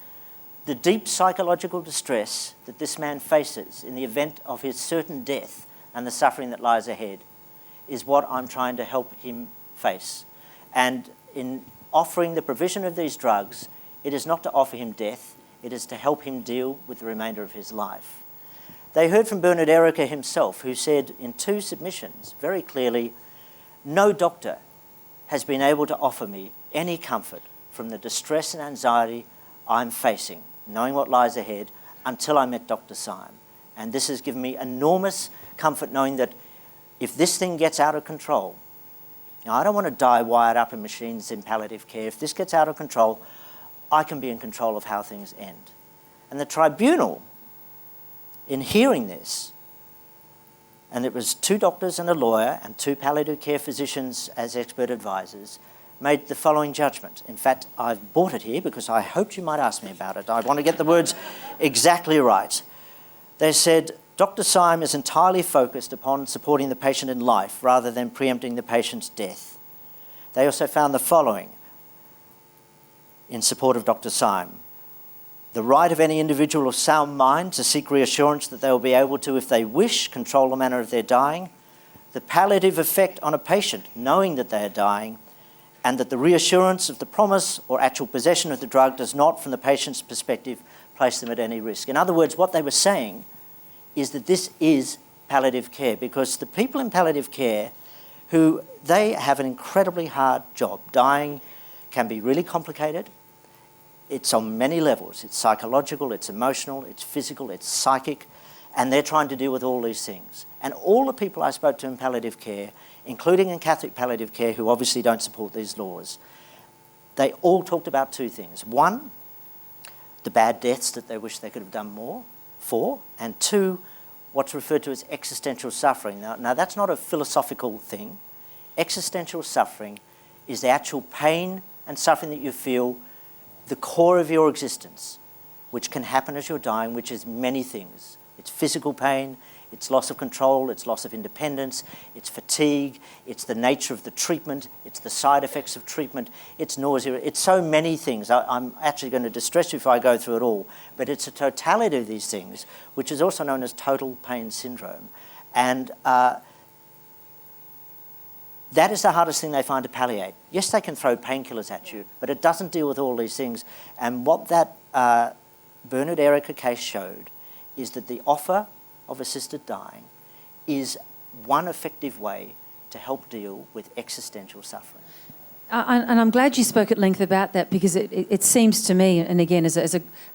the deep psychological distress that this man faces in the event of his certain death and the suffering that lies ahead is what I'm trying to help him face. And in offering the provision of these drugs, it is not to offer him death, it is to help him deal with the remainder of his life. They heard from Bernard Erica himself, who said in 2 submissions very clearly, no doctor has been able to offer me any comfort from the distress and anxiety I'm facing, knowing what lies ahead, until I met Dr. Syme. And this has given me enormous comfort knowing that if this thing gets out of control, now I don't want to die wired up in machines in palliative care. If this gets out of control, I can be in control of how things end. And the tribunal, in hearing this, and it was 2 doctors and a lawyer and 2 palliative care physicians as expert advisors, made the following judgment. In fact, I've brought it here because I hoped you might ask me about it. I want to get the words exactly right. They said, Dr. Syme is entirely focused upon supporting the patient in life rather than preempting the patient's death. They also found the following in support of Dr. Syme. The right of any individual of sound mind to seek reassurance that they will be able to, if they wish, control the manner of their dying. The palliative effect on a patient, knowing that they are dying, and that the reassurance of the promise or actual possession of the drug does not, from the patient's perspective, place them at any risk. In other words, what they were saying is that this is palliative care, because the people in palliative care, who they have an incredibly hard job. Dying can be really complicated. It's on many levels. It's psychological, it's emotional, it's physical, it's psychic, and they're trying to deal with all these things. And all the people I spoke to in palliative care, including in Catholic palliative care, who obviously don't support these laws, they all talked about 2 things. 1, the bad deaths that they wish they could have done more for, and 2, what's referred to as existential suffering. Now that's not a philosophical thing. Existential suffering is the actual pain and suffering that you feel, the core of your existence, which can happen as you're dying, which is many things. It's physical pain, It's loss of control, it's loss of independence, it's fatigue, it's the nature of the treatment, it's the side effects of treatment, it's nausea, it's so many things. I'm actually going to distress you if I go through it all, but it's a totality of these things, which is also known as total pain syndrome. And that is the hardest thing they find to palliate. Yes, they can throw painkillers at you, but it doesn't deal with all these things. And what that Bernard Erica case showed is that the offer of assisted dying is one effective way to help deal with existential suffering. And I'm glad you spoke at length about that, because it seems to me, and again as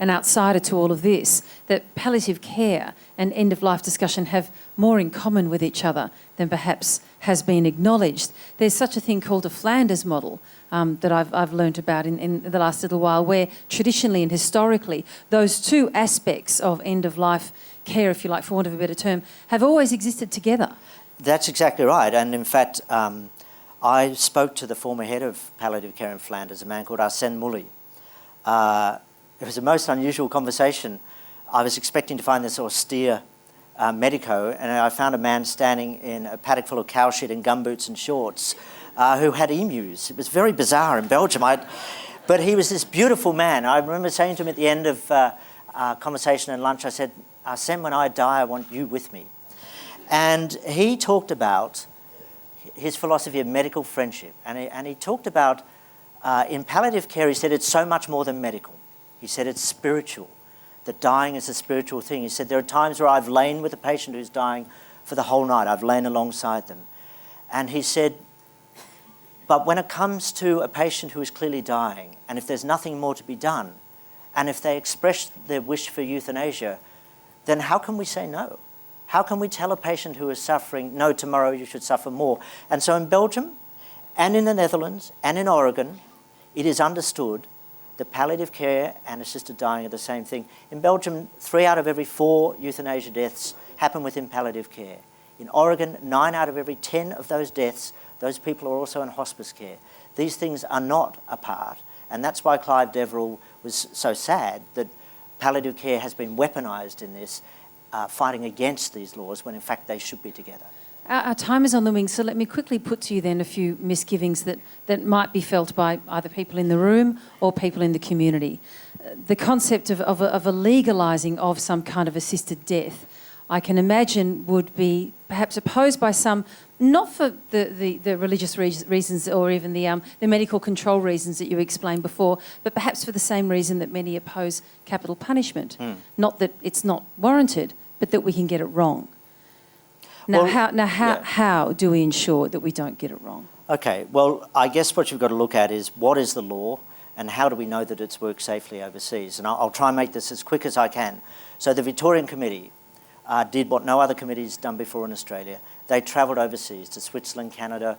an outsider to all of this, that palliative care and end-of-life discussion have more in common with each other than perhaps has been acknowledged. There's such a thing called a Flanders model that I've learnt about in the last little while, where traditionally and historically those two aspects of end-of-life care, if you like, for want of a better term, have always existed together. That's exactly right. And in fact, I spoke to the former head of palliative care in Flanders, a man called Arsène Mully. It was a most unusual conversation. I was expecting to find this austere medico, and I found a man standing in a paddock full of cow shit in gumboots and shorts who had emus. It was very bizarre in Belgium. But he was this beautiful man. I remember saying to him at the end of our conversation and lunch, I said, Arsène, when I die, I want you with me. And he talked about his philosophy of medical friendship. And he talked about, in palliative care, he said it's so much more than medical. He said it's spiritual, that dying is a spiritual thing. He said there are times where I've lain with a patient who's dying for the whole night. I've lain alongside them. And he said, but when it comes to a patient who is clearly dying, and if there's nothing more to be done, and if they express their wish for euthanasia, then how can we say no? How can we tell a patient who is suffering, no, tomorrow you should suffer more? And so in Belgium, and in the Netherlands, and in Oregon, it is understood that palliative care and assisted dying are the same thing. In Belgium, 3 out of every 4 euthanasia deaths happen within palliative care. In Oregon, 9 out of every 10 of those deaths, those people are also in hospice care. These things are not apart, and that's why Clive Deverell was so sad that palliative care has been weaponised in this, fighting against these laws when in fact they should be together. Our time is on the wing, so let me quickly put to you then a few misgivings that might be felt by either people in the room or people in the community. The concept of a legalising of some kind of assisted death, I can imagine, would be perhaps opposed by some, not for the religious reasons or even the medical control reasons that you explained before, but perhaps for the same reason that many oppose capital punishment. Not that it's not warranted, but that we can get it wrong. Now, Well, how do we ensure that we don't get it wrong? Okay, well, I guess what you've got to look at is what is the law and how do we know that it's worked safely overseas? And I'll try and make this as quick as I can. So the Victorian Committee did what no other committee's done before in Australia. They travelled overseas to Switzerland, Canada,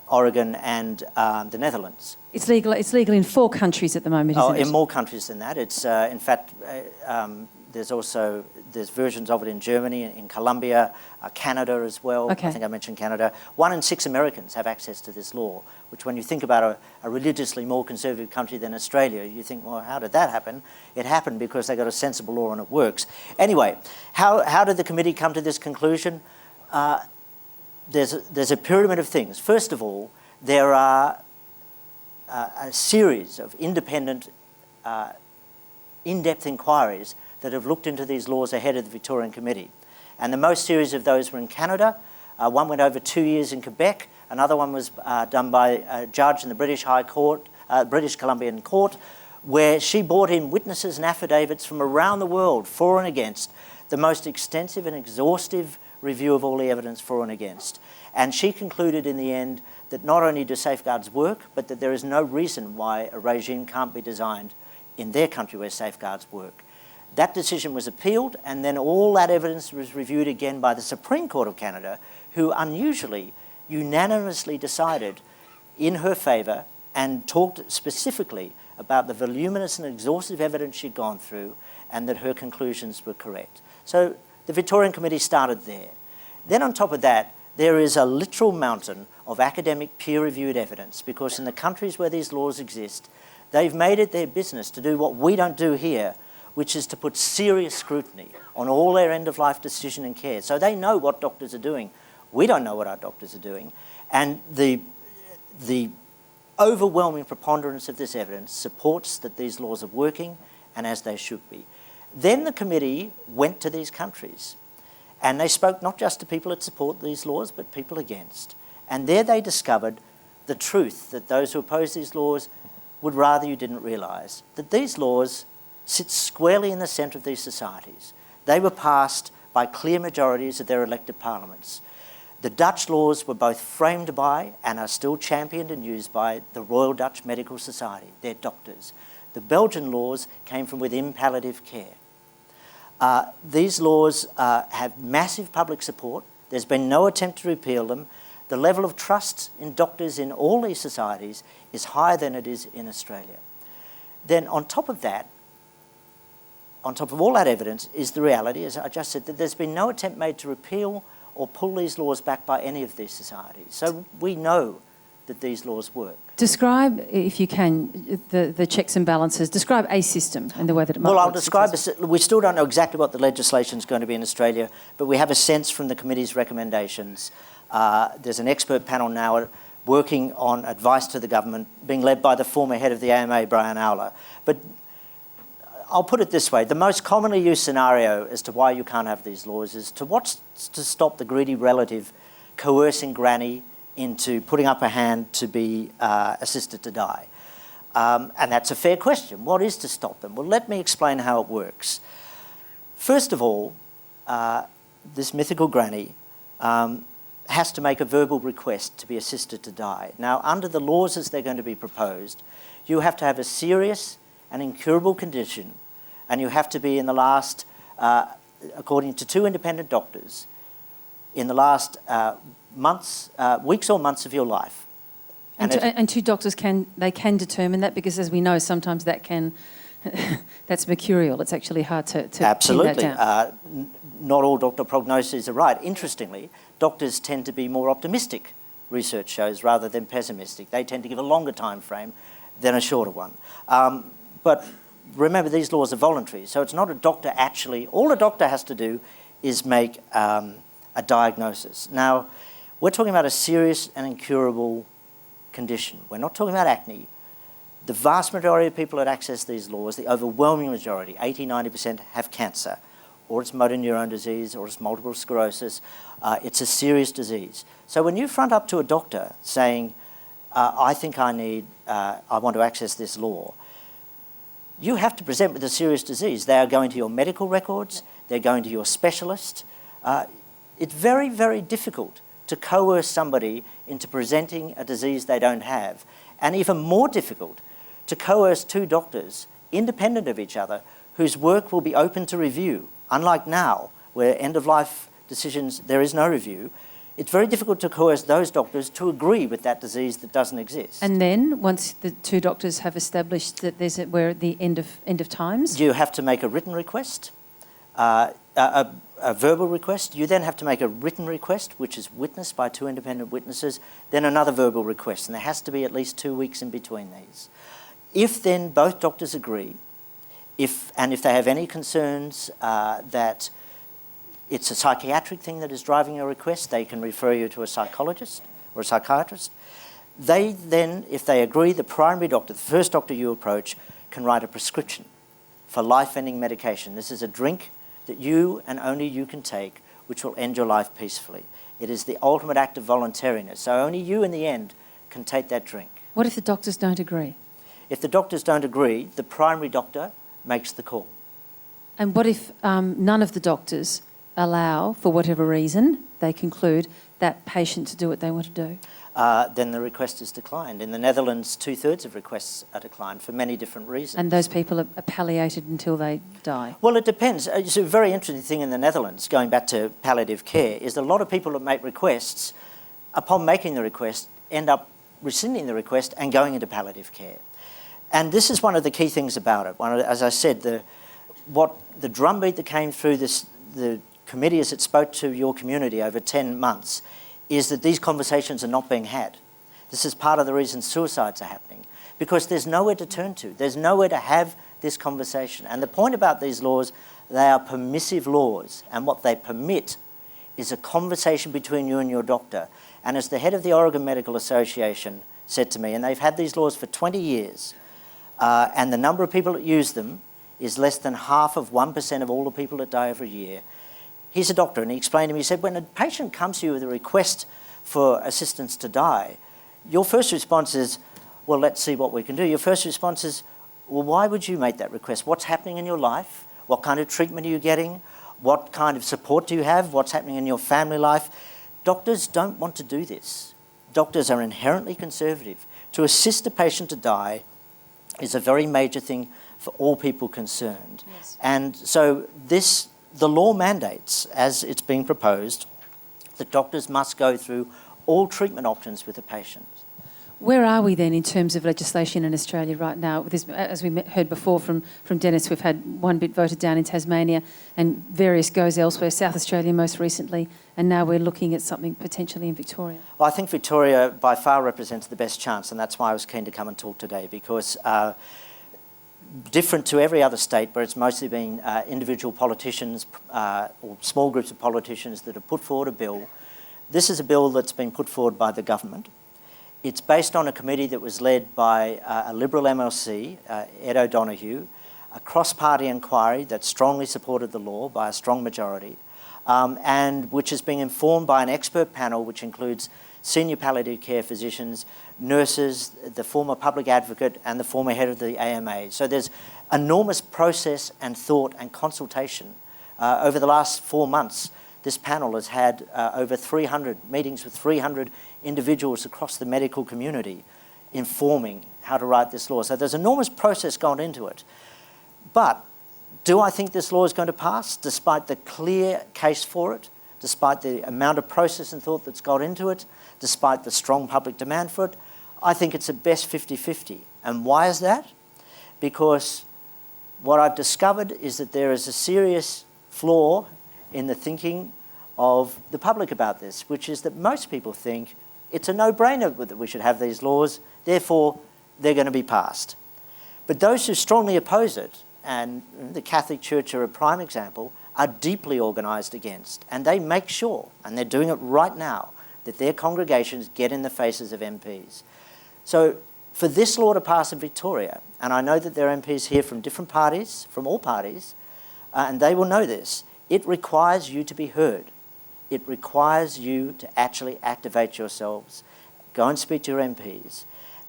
Oregon and the Netherlands. It's legal in 4 countries at the moment, isn't it? In more countries than that. It's, in fact, there's versions of it in Germany, in Colombia, Canada as well. Okay. I think I mentioned Canada. 1 in 6 Americans have access to this law, which when you think about a religiously more conservative country than Australia, you think, well, how did that happen? It happened because they got a sensible law and it works. Anyway, how did the committee come to this conclusion? There's a pyramid of things. First of all, there are a series of independent, in-depth inquiries that have looked into these laws ahead of the Victorian Committee. And the most serious of those were in Canada. One went over 2 years in Quebec. Another one was done by a judge in the British High Court, British Columbian Court, where she brought in witnesses and affidavits from around the world, for and against, the most extensive and exhaustive review of all the evidence for and against. And she concluded in the end that not only do safeguards work, but that there is no reason why a regime can't be designed in their country where safeguards work. That decision was appealed, and then all that evidence was reviewed again by the Supreme Court of Canada, who unusually, unanimously decided in her favour and talked specifically about the voluminous and exhaustive evidence she'd gone through and that her conclusions were correct. So the Victorian Committee started there. Then on top of that, there is a literal mountain of academic peer-reviewed evidence, because in the countries where these laws exist, they've made it their business to do what we don't do here, which is to put serious scrutiny on all their end-of-life decision and care. So they know what doctors are doing. We don't know what our doctors are doing. And the overwhelming preponderance of this evidence supports that these laws are working and as they should be. Then the committee went to these countries and they spoke not just to people that support these laws, but people against. And there they discovered the truth that those who oppose these laws would rather you didn't realise, that these laws sit squarely in the centre of these societies. They were passed by clear majorities of their elected parliaments. The Dutch laws were both framed by and are still championed and used by the Royal Dutch Medical Society, their doctors. The Belgian laws came from within palliative care. These laws have massive public support. There's been no attempt to repeal them. The level of trust in doctors in all these societies is higher than it is in Australia. Then on top of that, on top of all that evidence, is the reality, as I just said, that there's been no attempt made to repeal or pull these laws back by any of these societies. So we know that these laws work. Describe, if you can, the checks and balances. Describe a system and the way that it might work. Well, I'll describe this. We still don't know exactly what the legislation is going to be in Australia, but we have a sense from the committee's recommendations. There's an expert panel now working on advice to the government, being led by the former head of the AMA, Brian Owler. But I'll put it this way. The most commonly used scenario as to why you can't have these laws is to stop the greedy relative coercing granny into putting up a hand to be assisted to die. And that's a fair question. What is to stop them? Well, let me explain how it works. First of all, this mythical granny has to make a verbal request to be assisted to die. Now, under the laws as they're going to be proposed, you have to have a serious and incurable condition, and you have to be in the last, according to 2 independent doctors, in the last weeks or months of your life. And 2 doctors can determine that, because as we know, sometimes that can, that's mercurial. It's actually hard to absolutely. pin that down. Not all doctor prognoses are right. Interestingly, doctors tend to be more optimistic, research shows, rather than pessimistic. They tend to give a longer time frame than a shorter one. But remember, these laws are voluntary, so it's not a doctor actually. All a doctor has to do is make a diagnosis. Now, we're talking about a serious and incurable condition. We're not talking about acne. The vast majority of people that access these laws, the overwhelming majority, 80–90%, have cancer, or it's motor neurone disease, or it's multiple sclerosis. It's a serious disease. So when you front up to a doctor saying, I think I want to access this law, you have to present with a serious disease. They are going to your medical records, they're going to your specialist. It's very, very difficult to coerce somebody into presenting a disease they don't have, and even more difficult to coerce 2 doctors, independent of each other, whose work will be open to review. Unlike now, where end-of-life decisions, there is no review, it's very difficult to coerce those doctors to agree with that disease that doesn't exist. And then, once the 2 doctors have established that we're at the end of times? You have to make a written request, a verbal request. You then have to make a written request, which is witnessed by 2 independent witnesses, then another verbal request, and there has to be at least 2 weeks in between these. If then both doctors agree, if they have any concerns that it's a psychiatric thing that is driving your request, they can refer you to a psychologist or a psychiatrist. They then, if they agree, the primary doctor, the first doctor you approach, can write a prescription for life-ending medication. This is a drink that you and only you can take, which will end your life peacefully. It is the ultimate act of voluntariness. So only you in the end can take that drink. What if the doctors don't agree? If the doctors don't agree, the primary doctor makes the call. And what if none of the doctors allow, for whatever reason, they conclude that patient to do what they want to do? Then the request is declined. In the Netherlands, 2/3 of requests are declined for many different reasons. And those people are palliated until they die? Well, it depends. It's a very interesting thing in the Netherlands, going back to palliative care, is that a lot of people that make requests, upon making the request, end up rescinding the request and going into palliative care. And this is one of the key things about it. As I said, the drumbeat that came through the committee as it spoke to your community over 10 months is that these conversations are not being had. This is part of the reason suicides are happening, because there's nowhere to turn to. There's nowhere to have this conversation. And the point about these laws, they are permissive laws, and what they permit is a conversation between you and your doctor. And as the head of the Oregon Medical Association said to me, and they've had these laws for 20 years, and the number of people that use them is less than half of 1% of all the people that die every year. He's a doctor, and he explained to me, he said, when a patient comes to you with a request for assistance to die, your first response is, well, let's see what we can do. Your first response is, well, why would you make that request? What's happening in your life? What kind of treatment are you getting? What kind of support do you have? What's happening in your family life? Doctors don't want to do this. Doctors are inherently conservative. To assist a patient to die is a very major thing for all people concerned. Yes. And so the law mandates, as it's being proposed, that doctors must go through all treatment options with the patient. Where are we then in terms of legislation in Australia right now? As we heard before from Dennis, we've had one bit voted down in Tasmania and various goes elsewhere, South Australia most recently, and now we're looking at something potentially in Victoria. Well, I think Victoria by far represents the best chance, and that's why I was keen to come and talk today, because different to every other state where it's mostly been individual politicians or small groups of politicians that have put forward a bill, this is a bill that's been put forward by the government. It's based on a committee that was led by a Liberal MLC, Ed O'Donoghue, a cross-party inquiry that strongly supported the law by a strong majority, and which is being informed by an expert panel which includes senior palliative care physicians, nurses, the former public advocate and the former head of the AMA. So there's enormous process and thought and consultation. Over the last 4 months, this panel has had over 300 meetings with 300 individuals across the medical community informing how to write this law. So there's enormous process going into it. But do I think this law is going to pass, despite the clear case for it, despite the amount of process and thought that's gone into it, despite the strong public demand for it? I think it's at best 50-50. And why is that? Because what I've discovered is that there is a serious flaw in the thinking of the public about this, which is that most people think it's a no-brainer that we should have these laws, therefore they're going to be passed. But those who strongly oppose it, and the Catholic Church are a prime example, are deeply organised against. And they make sure, and they're doing it right now, that their congregations get in the faces of MPs. So for this law to pass in Victoria, and I know that there are MPs here from different parties, from all parties, and they will know this, it requires you to be heard. It requires you to actually activate yourselves, go and speak to your MPs.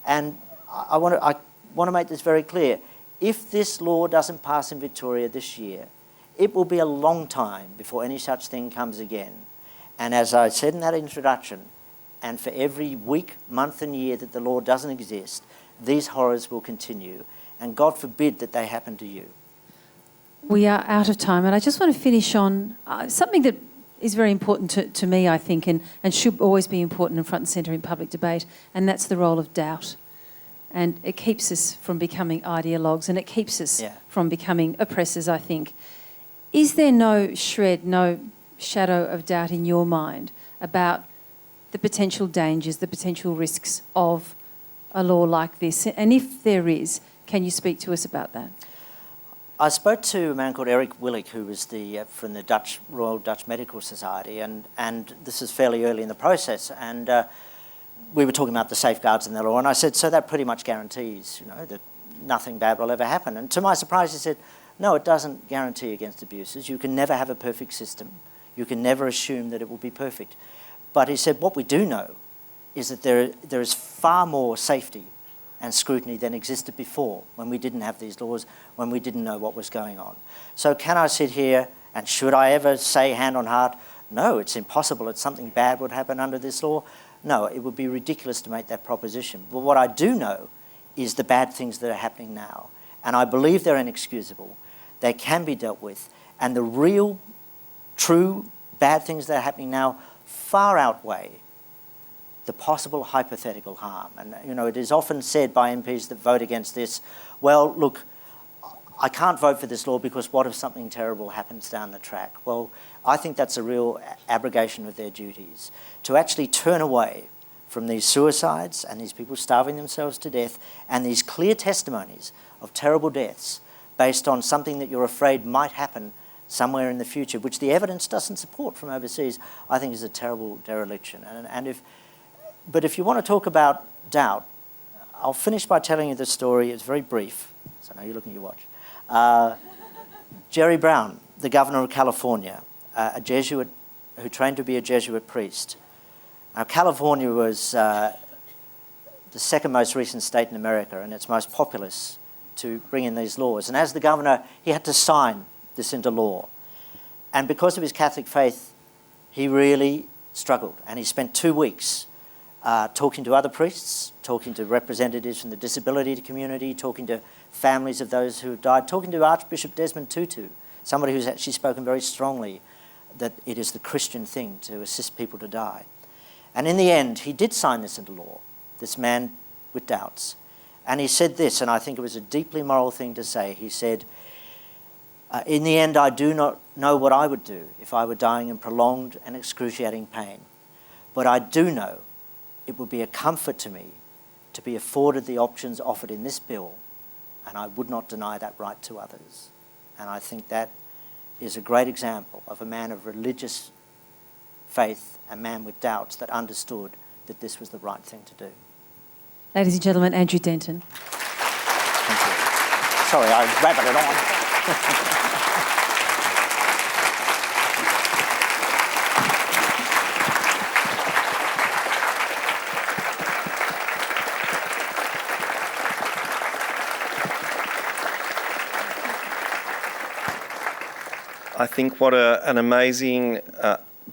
And I want to make this very clear. If this law doesn't pass in Victoria this year, it will be a long time before any such thing comes again. And as I said in that introduction, and for every week, month and year that the law doesn't exist, these horrors will continue. And God forbid that they happen to you. We are out of time, and I just want to finish on something that is very important to me, I think, and should always be important and front and centre in public debate, and that's the role of doubt. And it keeps us from becoming ideologues, and it keeps us from becoming oppressors, I think. Is there no shred, no shadow of doubt in your mind about the potential dangers, the potential risks of a law like this? And if there is, can you speak to us about that? I spoke to a man called Eric Willick, who was from the Royal Dutch Medical Society, and this is fairly early in the process, and we were talking about the safeguards in the law, and I said, so that pretty much guarantees, that nothing bad will ever happen. And to my surprise, he said, no, it doesn't guarantee against abuses. You can never have a perfect system. You can never assume that it will be perfect. But he said, what we do know is that there is far more safety and scrutiny than existed before, when we didn't have these laws, when we didn't know what was going on. So can I sit here, and should I ever say hand on heart, no, it's impossible that something bad would happen under this law? No, it would be ridiculous to make that proposition. But what I do know is the bad things that are happening now. And I believe they're inexcusable. They can be dealt with. And the real, true bad things that are happening now far outweigh the possible hypothetical harm. And, it is often said by MPs that vote against this, well, look, I can't vote for this law because what if something terrible happens down the track? Well, I think that's a real abrogation of their duties. To actually turn away from these suicides and these people starving themselves to death and these clear testimonies of terrible deaths based on something that you're afraid might happen somewhere in the future, which the evidence doesn't support from overseas, I think is a terrible dereliction. But if you want to talk about doubt, I'll finish by telling you the story. It's very brief, so now you're looking at your watch. Jerry Brown, the governor of California, a Jesuit who trained to be a Jesuit priest. Now, California was the second most recent state in America, and it's most populous to bring in these laws. And as the governor, he had to sign this into law. And because of his Catholic faith, he really struggled. And he spent 2 weeks talking to other priests, talking to representatives from the disability community, talking to families of those who died, talking to Archbishop Desmond Tutu, somebody who's actually spoken very strongly that it is the Christian thing to assist people to die. And in the end, he did sign this into law, this man with doubts. And he said this, and I think it was a deeply moral thing to say. He said, in the end, I do not know what I would do if I were dying in prolonged and excruciating pain. But I do know it would be a comfort to me to be afforded the options offered in this bill, and I would not deny that right to others. And I think that is a great example of a man of religious faith, a man with doubts that understood that this was the right thing to do. Ladies and gentlemen, Andrew Denton. Thank you. Sorry, I rabbited it on. I think what an amazing,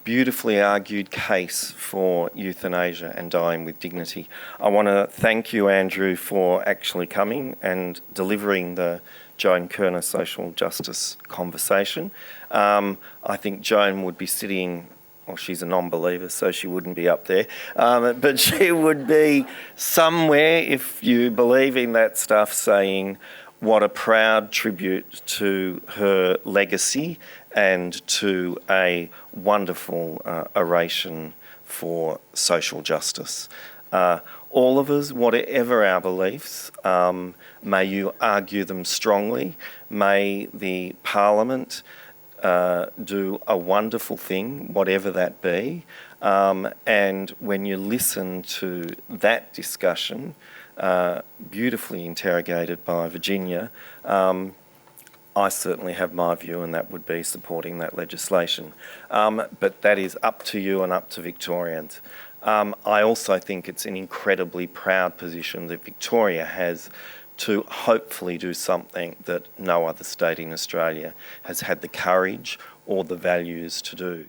beautifully argued case for euthanasia and dying with dignity. I want to thank you, Andrew, for actually coming and delivering the Joan Kerner social justice conversation. I think Joan would be sitting, well, she's a non-believer, so she wouldn't be up there, but she would be somewhere, if you believe in that stuff, saying, what a proud tribute to her legacy and to a wonderful oration for social justice. All of us, whatever our beliefs, may you argue them strongly. May the Parliament do a wonderful thing, whatever that be. And when you listen to that discussion, beautifully interrogated by Virginia, I certainly have my view, and that would be supporting that legislation. But that is up to you and up to Victorians. I also think it's an incredibly proud position that Victoria has to hopefully do something that no other state in Australia has had the courage or the values to do.